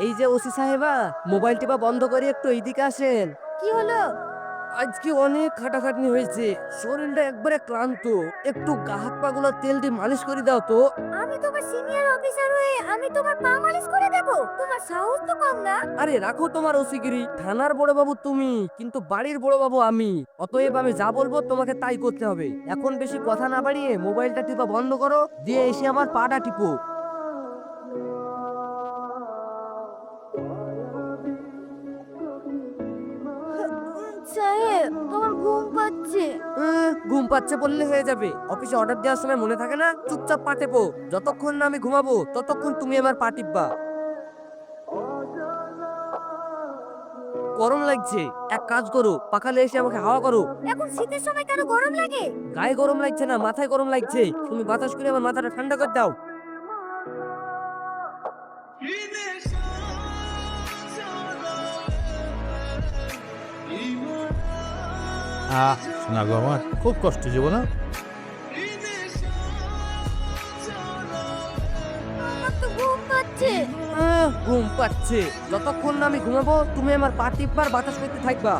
এই যে ওসি সাহেবা, মোবাইল টিপা বন্ধ করে একটু এইদিকে আসেন। কি হলো? আজকে অনেক খাটাখাটনি হয়েছে, শরীরটা একবারে ক্লান্ত। একটু গা হাত পা গুলো তেল দিয়ে মালিশ করে দাও তো। আমি তোমার সিনিয়র অফিসার হয়ে আমি তোমার পা মালিশ করে দেব? তোমার সাহস তো কম না। আরে রাখো তোমার ওসিগিরি, থানার বড় বাবু তুমি, কিন্তু বাড়ির বড় বাবু আমি। অতএব আমি যা বলবো তোমাকে তাই করতে হবে। এখন বেশি কথা না বাড়িয়ে মোবাইলটা টিপা বন্ধ করো, দিয়ে এসে আমার পাটা টিপো। সাহেব, তোমার ঘুম পাচ্ছে। ঘুম পাচ্ছে বললে হয়ে যাবে? অফিসে অর্ডার দেওয়ার সময় মনে থাকে না? চুপচাপ পা টেপো। যতক্ষণ না আমি ঘুমাবো ততক্ষণ তুমি আমার পা টিপবা। গরম লাগছে, এক কাজ করো, পাখালে এসে আমাকে হাওয়া করো। এখন শীতের সময় কেন গরম লাগে? গায়ে গরম লাগছে না, মাথায় গরম লাগছে। তুমি বাতাস করে আমার মাথাটা ঠান্ডা করে দাও। শোনা গো, আমার খুব কষ্ট জীবন। আমার তো ঘুম পাচ্ছে। ঘুম পাচ্ছে। যতক্ষণ না আমি ঘুমাবো তুমি আমার পা টিপবার বাতাস করতে থাকবা।